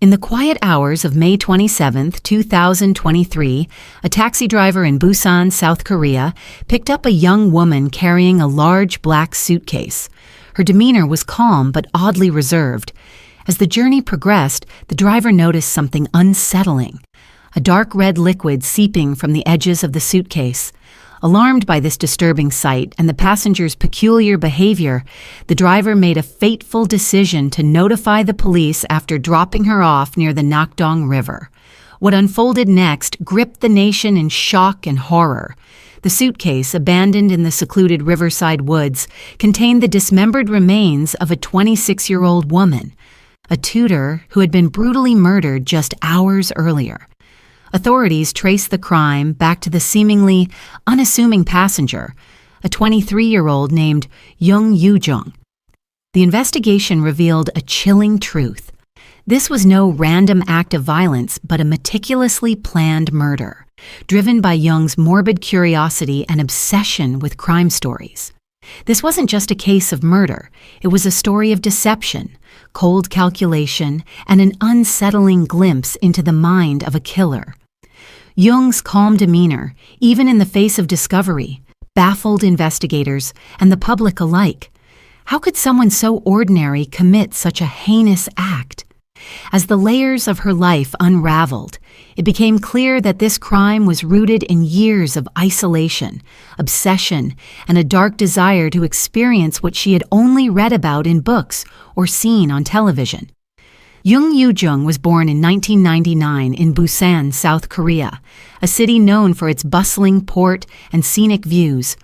In the quiet hours of May 27, 2023, a taxi driver in Busan, South Korea, picked up a young woman carrying a large black suitcase. Her demeanor was calm but oddly reserved. As the journey progressed, the driver noticed something unsettling: a dark red liquid seeping from the edges of the suitcase. Alarmed by this disturbing sight and the passenger's peculiar behavior, the driver made a fateful decision to notify the police after dropping her off near the Nakdong River. What unfolded next gripped the nation in shock and horror. The suitcase, abandoned in the secluded riverside woods, contained the dismembered remains of a 26-year-old woman, a tutor who had been brutally murdered just hours earlier. Authorities traced the crime back to the seemingly unassuming passenger, a 23-year-old named Jung Yoo-jung. The investigation revealed a chilling truth. This was no random act of violence, but a meticulously planned murder, driven by Jung's morbid curiosity and obsession with crime stories. This wasn't just a case of murder. It was a story of deception, cold calculation, and an unsettling glimpse into the mind of a killer. Jung's calm demeanor, even in the face of discovery, baffled investigators and the public alike. How could someone so ordinary commit such a heinous act? As the layers of her life unraveled, it became clear that this crime was rooted in years of isolation, obsession, and a dark desire to experience what she had only read about in books or seen on television. Jung Yoo-jung was born in 1999 in Busan, South Korea, a city known for its bustling port and scenic views.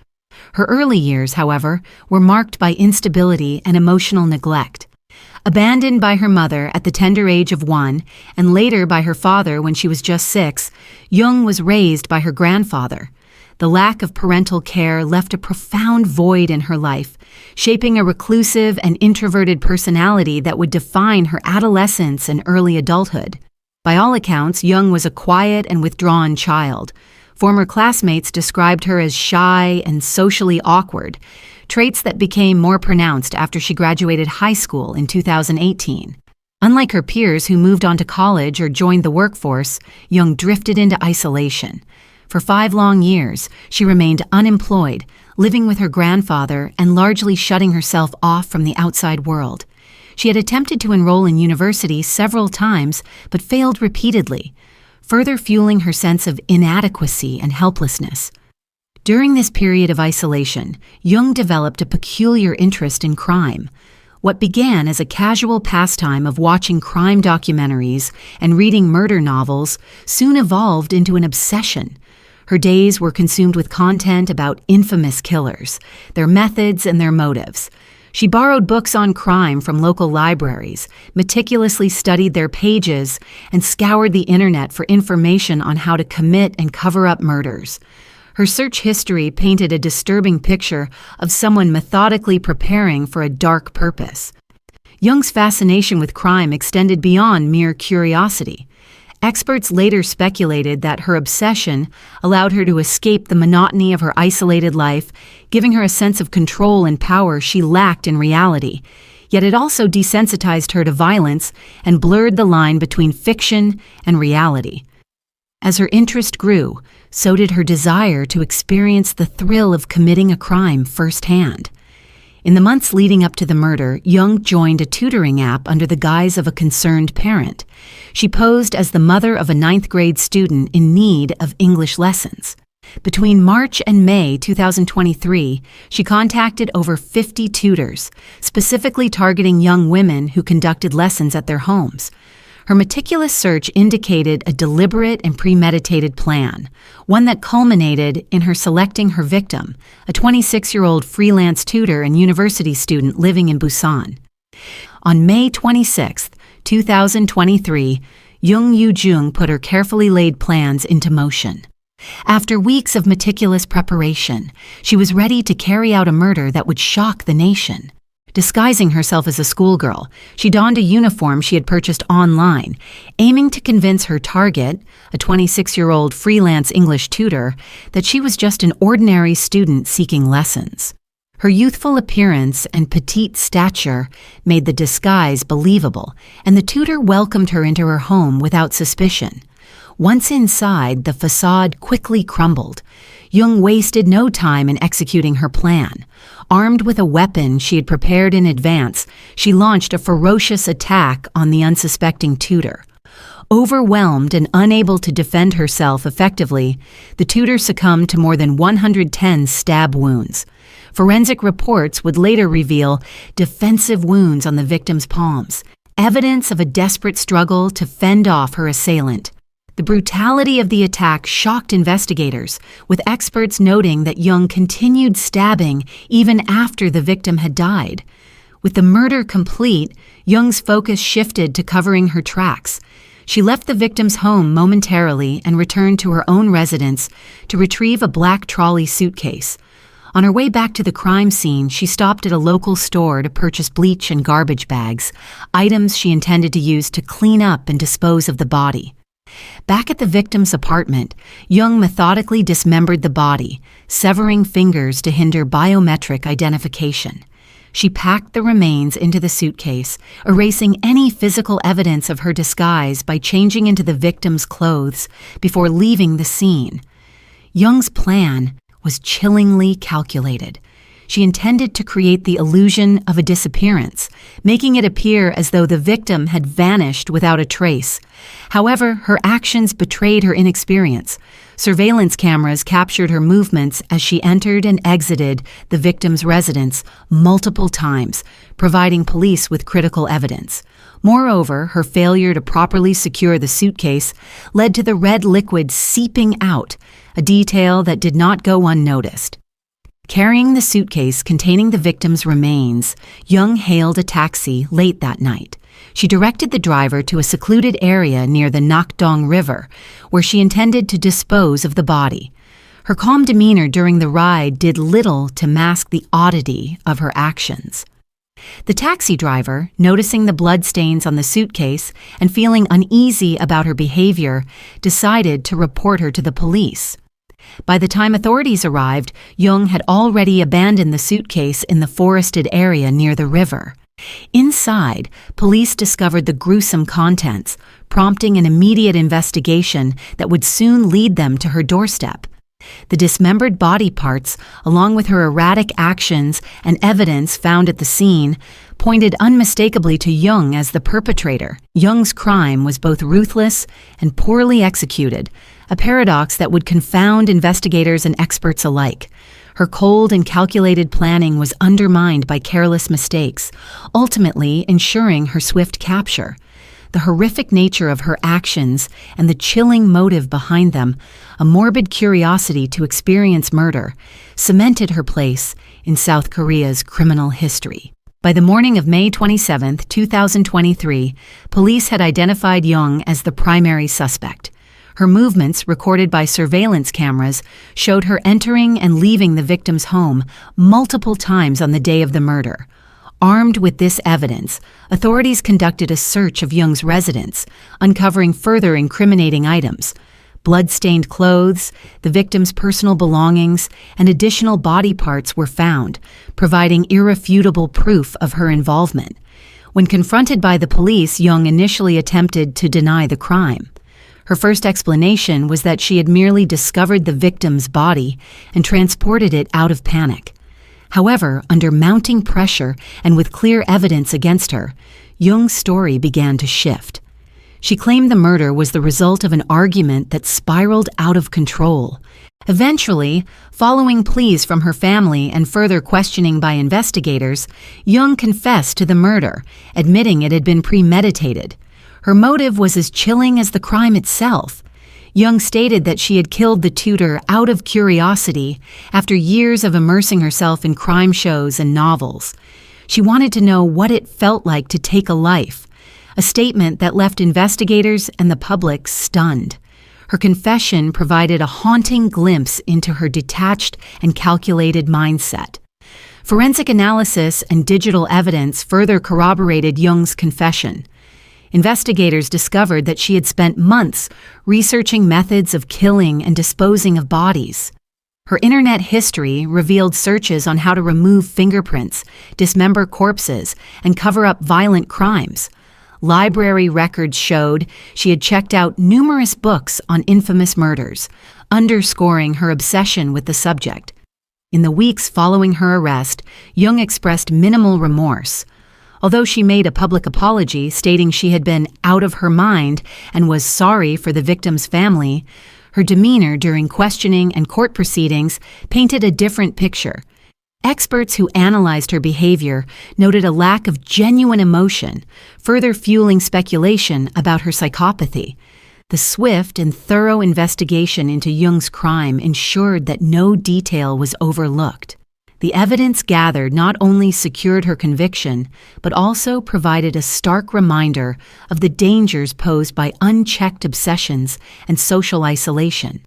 Her early years, however, were marked by instability and emotional neglect. Abandoned by her mother at the tender age of 1 and later by her father when she was just 6, Jung was raised by her grandfather. The lack of parental care left a profound void in her life, shaping a reclusive and introverted personality that would define her adolescence and early adulthood. By all accounts, Jung was a quiet and withdrawn child. Former classmates described her as shy and socially awkward, traits that became more pronounced after she graduated high school in 2018. Unlike her peers who moved on to college or joined the workforce, Jung drifted into isolation. For 5 long years, she remained unemployed, living with her grandfather and largely shutting herself off from the outside world. She had attempted to enroll in university several times, but failed repeatedly, further fueling her sense of inadequacy and helplessness. During this period of isolation, Jung developed a peculiar interest in crime. What began as a casual pastime of watching crime documentaries and reading murder novels soon evolved into an obsession. Her days were consumed with content about infamous killers, their methods and their motives. She borrowed books on crime from local libraries, meticulously studied their pages, and scoured the internet for information on how to commit and cover up murders. Her search history painted a disturbing picture of someone methodically preparing for a dark purpose. Jung's fascination with crime extended beyond mere curiosity. Experts later speculated that her obsession allowed her to escape the monotony of her isolated life, giving her a sense of control and power she lacked in reality. Yet it also desensitized her to violence and blurred the line between fiction and reality. As her interest grew, so did her desire to experience the thrill of committing a crime firsthand. In the months leading up to the murder, Jung joined a tutoring app under the guise of a concerned parent. She posed as the mother of a 9th-grade student in need of English lessons. Between March and May 2023, she contacted over 50 tutors, specifically targeting young women who conducted lessons at their homes. Her meticulous search indicated a deliberate and premeditated plan, one that culminated in her selecting her victim, a 26-year-old freelance tutor and university student living in Busan. On May 26, 2023, Jung Yoo-jung put her carefully laid plans into motion. After weeks of meticulous preparation, she was ready to carry out a murder that would shock the nation. Disguising herself as a schoolgirl, she donned a uniform she had purchased online, aiming to convince her target, a 26-year-old freelance English tutor, that she was just an ordinary student seeking lessons. Her youthful appearance and petite stature made the disguise believable, and the tutor welcomed her into her home without suspicion. Once inside, the facade quickly crumbled. Jung wasted no time in executing her plan. Armed with a weapon she had prepared in advance, she launched a ferocious attack on the unsuspecting tutor. Overwhelmed and unable to defend herself effectively, the tutor succumbed to more than 110 stab wounds. Forensic reports would later reveal defensive wounds on the victim's palms, evidence of a desperate struggle to fend off her assailant. The brutality of the attack shocked investigators, with experts noting that Jung continued stabbing even after the victim had died. With the murder complete, Jung's focus shifted to covering her tracks. She left the victim's home momentarily and returned to her own residence to retrieve a black trolley suitcase. On her way back to the crime scene, she stopped at a local store to purchase bleach and garbage bags, items she intended to use to clean up and dispose of the body. Back at the victim's apartment, Jung methodically dismembered the body, severing fingers to hinder biometric identification. She packed the remains into the suitcase, erasing any physical evidence of her disguise by changing into the victim's clothes before leaving the scene. Jung's plan was chillingly calculated. She intended to create the illusion of a disappearance, making it appear as though the victim had vanished without a trace. However, her actions betrayed her inexperience. Surveillance cameras captured her movements as she entered and exited the victim's residence multiple times, providing police with critical evidence. Moreover, her failure to properly secure the suitcase led to the red liquid seeping out, a detail that did not go unnoticed. Carrying the suitcase containing the victim's remains, Jung hailed a taxi late that night. She directed the driver to a secluded area near the Nakdong River, where she intended to dispose of the body. Her calm demeanor during the ride did little to mask the oddity of her actions. The taxi driver, noticing the bloodstains on the suitcase and feeling uneasy about her behavior, decided to report her to the police. By the time authorities arrived, Jung had already abandoned the suitcase in the forested area near the river. Inside, police discovered the gruesome contents, prompting an immediate investigation that would soon lead them to her doorstep. The dismembered body parts, along with her erratic actions and evidence found at the scene, pointed unmistakably to Jung as the perpetrator. Jung's crime was both ruthless and poorly executed, a paradox that would confound investigators and experts alike. Her cold and calculated planning was undermined by careless mistakes, ultimately ensuring her swift capture. The horrific nature of her actions and the chilling motive behind them, a morbid curiosity to experience murder, cemented her place in South Korea's criminal history. By the morning of May 27, 2023, police had identified Jung as the primary suspect. Her movements, recorded by surveillance cameras, showed her entering and leaving the victim's home multiple times on the day of the murder. Armed with this evidence, authorities conducted a search of Jung's residence, uncovering further incriminating items. Blood-stained clothes, the victim's personal belongings, and additional body parts were found, providing irrefutable proof of her involvement. When confronted by the police, Jung initially attempted to deny the crime. Her first explanation was that she had merely discovered the victim's body and transported it out of panic. However, under mounting pressure and with clear evidence against her, Jung's story began to shift. She claimed the murder was the result of an argument that spiraled out of control. Eventually, following pleas from her family and further questioning by investigators, Jung confessed to the murder, admitting it had been premeditated. Her motive was as chilling as the crime itself. Jung stated that she had killed the tutor out of curiosity after years of immersing herself in crime shows and novels. She wanted to know what it felt like to take a life, a statement that left investigators and the public stunned. Her confession provided a haunting glimpse into her detached and calculated mindset. Forensic analysis and digital evidence further corroborated Jung's confession. Investigators discovered that she had spent months researching methods of killing and disposing of bodies. Her internet history revealed searches on how to remove fingerprints, dismember corpses, and cover up violent crimes. Library records showed she had checked out numerous books on infamous murders, underscoring her obsession with the subject. In the weeks following her arrest, Jung expressed minimal remorse. Although she made a public apology stating she had been out of her mind and was sorry for the victim's family, her demeanor during questioning and court proceedings painted a different picture. Experts who analyzed her behavior noted a lack of genuine emotion, further fueling speculation about her psychopathy. The swift and thorough investigation into Jung's crime ensured that no detail was overlooked. The evidence gathered not only secured her conviction, but also provided a stark reminder of the dangers posed by unchecked obsessions and social isolation.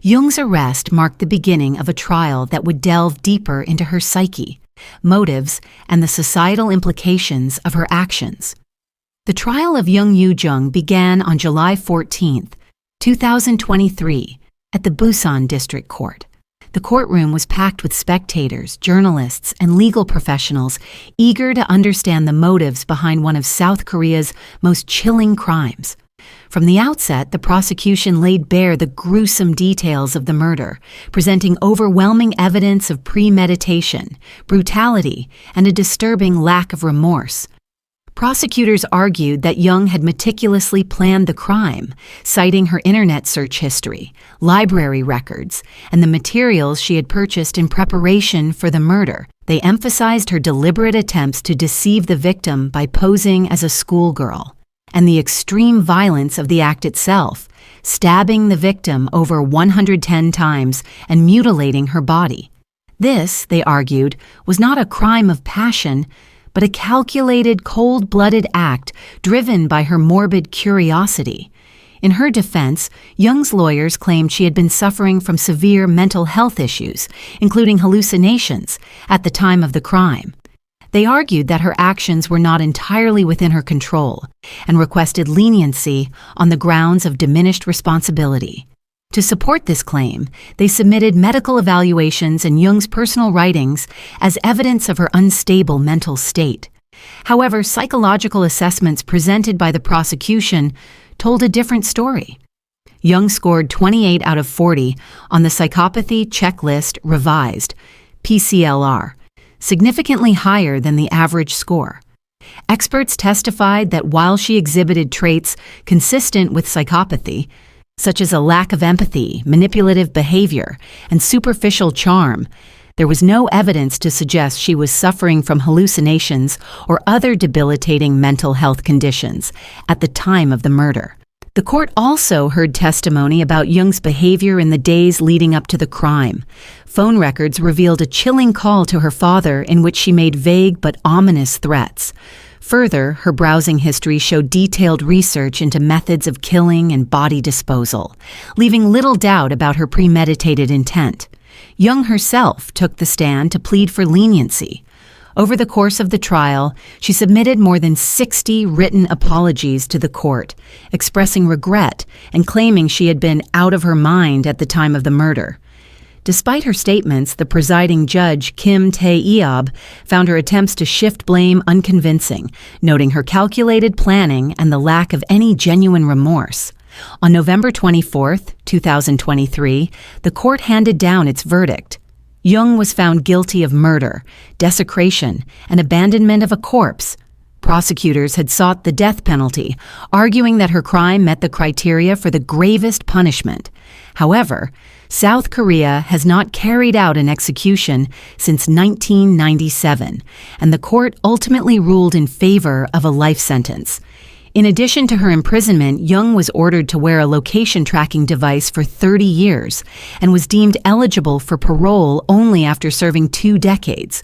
Jung's arrest marked the beginning of a trial that would delve deeper into her psyche, motives, and the societal implications of her actions. The trial of Jung Yoo-jung began on July 14, 2023, at the Busan District Court. The courtroom was packed with spectators, journalists, and legal professionals eager to understand the motives behind one of South Korea's most chilling crimes. From the outset, the prosecution laid bare the gruesome details of the murder, presenting overwhelming evidence of premeditation, brutality, and a disturbing lack of remorse. Prosecutors argued that Jung had meticulously planned the crime, citing her internet search history, library records, and the materials she had purchased in preparation for the murder. They emphasized her deliberate attempts to deceive the victim by posing as a schoolgirl, and the extreme violence of the act itself, stabbing the victim over 110 times and mutilating her body. This, they argued, was not a crime of passion, but a calculated, cold-blooded act driven by her morbid curiosity. In her defense, Jung's lawyers claimed she had been suffering from severe mental health issues, including hallucinations, at the time of the crime. They argued that her actions were not entirely within her control and requested leniency on the grounds of diminished responsibility. To support this claim, they submitted medical evaluations and Jung's personal writings as evidence of her unstable mental state. However, psychological assessments presented by the prosecution told a different story. Jung scored 28 out of 40 on the Psychopathy Checklist Revised, PCLR, significantly higher than the average score. Experts testified that while she exhibited traits consistent with psychopathy, such as a lack of empathy, manipulative behavior, and superficial charm, there was no evidence to suggest she was suffering from hallucinations or other debilitating mental health conditions at the time of the murder. The court also heard testimony about Jung's behavior in the days leading up to the crime. Phone records revealed a chilling call to her father in which she made vague but ominous threats. Further, her browsing history showed detailed research into methods of killing and body disposal, leaving little doubt about her premeditated intent. Jung herself took the stand to plead for leniency. Over the course of the trial, she submitted more than 60 written apologies to the court, expressing regret and claiming she had been out of her mind at the time of the murder. Despite her statements, the presiding judge, Kim Tae-eob, found her attempts to shift blame unconvincing, noting her calculated planning and the lack of any genuine remorse. On November 24, 2023, the court handed down its verdict. Jung was found guilty of murder, desecration, and abandonment of a corpse. Prosecutors had sought the death penalty, arguing that her crime met the criteria for the gravest punishment. However, South Korea has not carried out an execution since 1997, and the court ultimately ruled in favor of a life sentence. In addition to her imprisonment, Jung was ordered to wear a location tracking device for 30 years and was deemed eligible for parole only after serving 2 decades.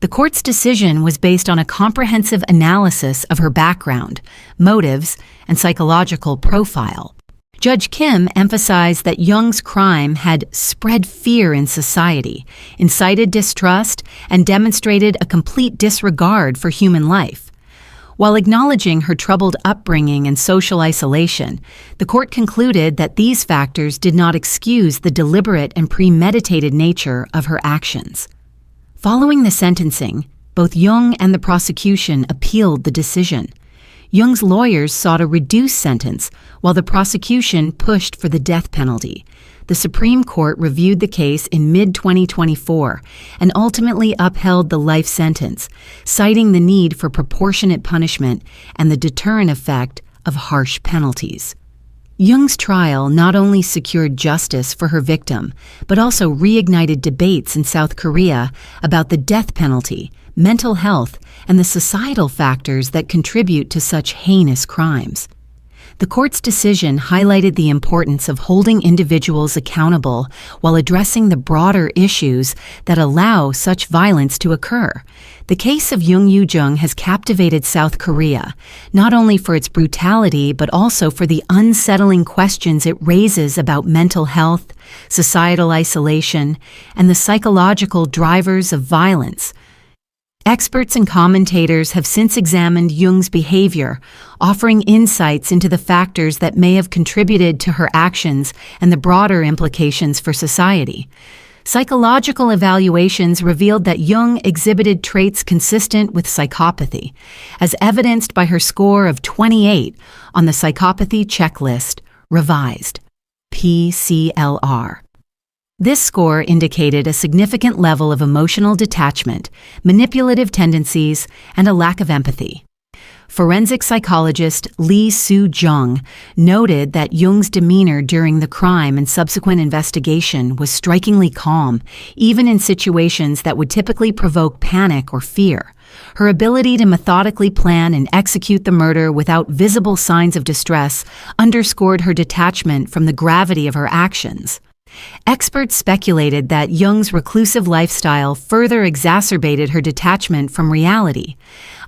The court's decision was based on a comprehensive analysis of her background, motives, and psychological profile. Judge Kim emphasized that Jung's crime had spread fear in society, incited distrust, and demonstrated a complete disregard for human life. While acknowledging her troubled upbringing and social isolation, the court concluded that these factors did not excuse the deliberate and premeditated nature of her actions. Following the sentencing, both Jung and the prosecution appealed the decision. Jung's lawyers sought a reduced sentence, while the prosecution pushed for the death penalty. The Supreme Court reviewed the case in mid-2024 and ultimately upheld the life sentence, citing the need for proportionate punishment and the deterrent effect of harsh penalties. Jung's trial not only secured justice for her victim, but also reignited debates in South Korea about the death penalty, mental health, and the societal factors that contribute to such heinous crimes. The court's decision highlighted the importance of holding individuals accountable while addressing the broader issues that allow such violence to occur. The case of Jung Yoo-jung has captivated South Korea, not only for its brutality but also for the unsettling questions it raises about mental health, societal isolation, and the psychological drivers of violence. Experts and commentators have since examined Jung's behavior, offering insights into the factors that may have contributed to her actions and the broader implications for society. Psychological evaluations revealed that Jung exhibited traits consistent with psychopathy, as evidenced by her score of 28 on the Psychopathy Checklist, revised, PCLR. This score indicated a significant level of emotional detachment, manipulative tendencies, and a lack of empathy. Forensic psychologist Lee Soo-jung noted that Jung's demeanor during the crime and subsequent investigation was strikingly calm, even in situations that would typically provoke panic or fear. Her ability to methodically plan and execute the murder without visible signs of distress underscored her detachment from the gravity of her actions. Experts speculated that Jung's reclusive lifestyle further exacerbated her detachment from reality.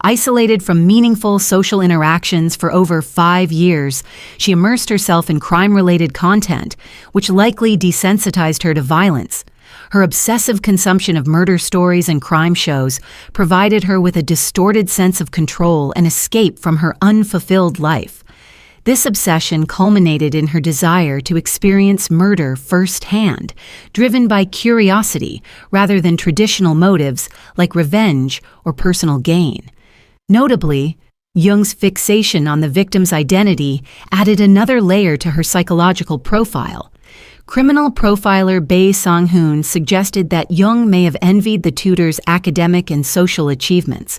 Isolated from meaningful social interactions for over 5 years, she immersed herself in crime-related content, which likely desensitized her to violence. Her obsessive consumption of murder stories and crime shows provided her with a distorted sense of control and escape from her unfulfilled life. This obsession culminated in her desire to experience murder firsthand, driven by curiosity rather than traditional motives like revenge or personal gain. Notably, Jung's fixation on the victim's identity added another layer to her psychological profile. Criminal profiler Bae Sang-hoon suggested that Jung may have envied the tutor's academic and social achievements.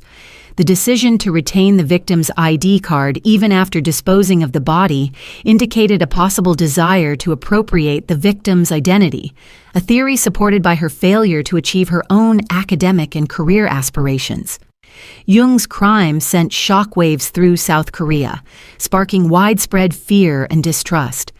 The decision to retain the victim's ID card even after disposing of the body indicated a possible desire to appropriate the victim's identity, a theory supported by her failure to achieve her own academic and career aspirations. Jung's crime sent shockwaves through South Korea, sparking widespread fear and distrust.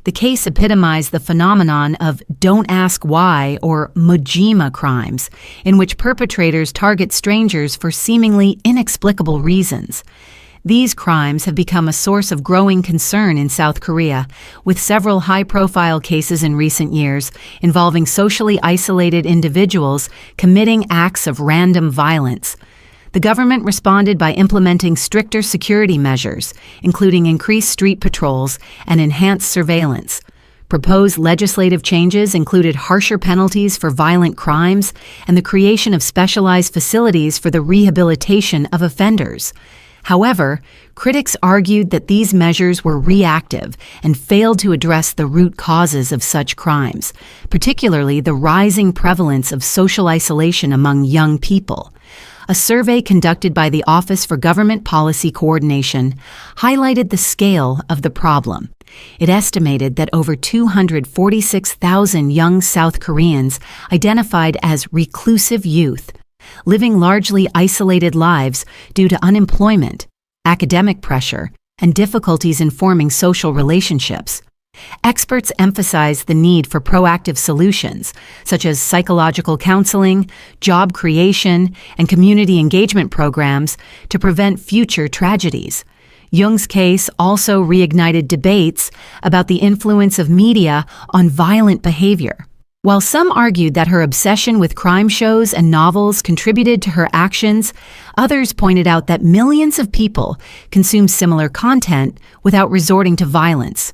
The case epitomized the phenomenon of "don't ask why" or Mojima crimes, in which perpetrators target strangers for seemingly inexplicable reasons. These crimes have become a source of growing concern in South Korea, with several high-profile cases in recent years involving socially isolated individuals committing acts of random violence. The government responded by implementing stricter security measures, including increased street patrols and enhanced surveillance. Proposed legislative changes included harsher penalties for violent crimes and the creation of specialized facilities for the rehabilitation of offenders. However, critics argued that these measures were reactive and failed to address the root causes of such crimes, particularly the rising prevalence of social isolation among young people. A survey conducted by the Office for Government Policy Coordination highlighted the scale of the problem. It estimated that over 246,000 young South Koreans identified as reclusive youth, living largely isolated lives due to unemployment, academic pressure, and difficulties in forming social relationships. Experts emphasize the need for proactive solutions, such as psychological counseling, job creation, and community engagement programs to prevent future tragedies. Jung's case also reignited debates about the influence of media on violent behavior. While some argued that her obsession with crime shows and novels contributed to her actions, others pointed out that millions of people consume similar content without resorting to violence.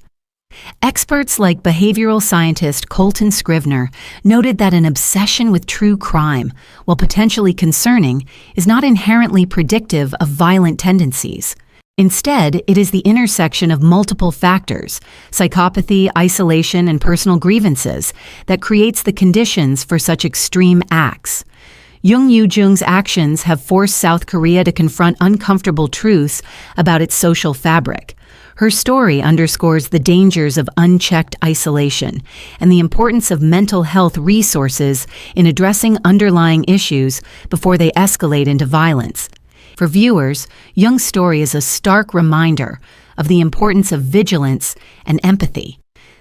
Experts like behavioral scientist Colton Scrivener noted that an obsession with true crime, while potentially concerning, is not inherently predictive of violent tendencies. Instead, it is the intersection of multiple factors, psychopathy, isolation, and personal grievances, that creates the conditions for such extreme acts. Jung Yoo-jung's actions have forced South Korea to confront uncomfortable truths about its social fabric. Her story underscores the dangers of unchecked isolation and the importance of mental health resources in addressing underlying issues before they escalate into violence. For viewers, Jung's story is a stark reminder of the importance of vigilance and empathy.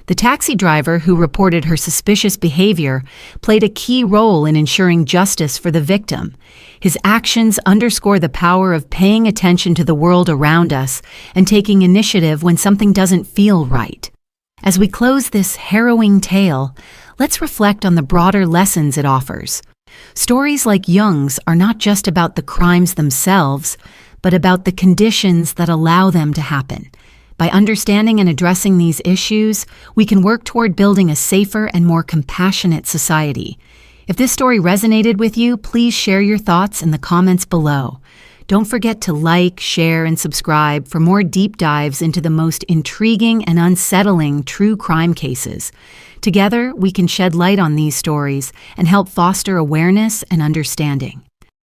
The taxi driver who reported her suspicious behavior played a key role in ensuring justice for the victim. His actions underscore the power of paying attention to the world around us and taking initiative when something doesn't feel right. As we close this harrowing tale, let's reflect on the broader lessons it offers. Stories like Jung's are not just about the crimes themselves, but about the conditions that allow them to happen. By understanding and addressing these issues, we can work toward building a safer and more compassionate society. If this story resonated with you, please share your thoughts in the comments below. Don't forget to like, share, and subscribe for more deep dives into the most intriguing and unsettling true crime cases. Together, we can shed light on these stories and help foster awareness and understanding.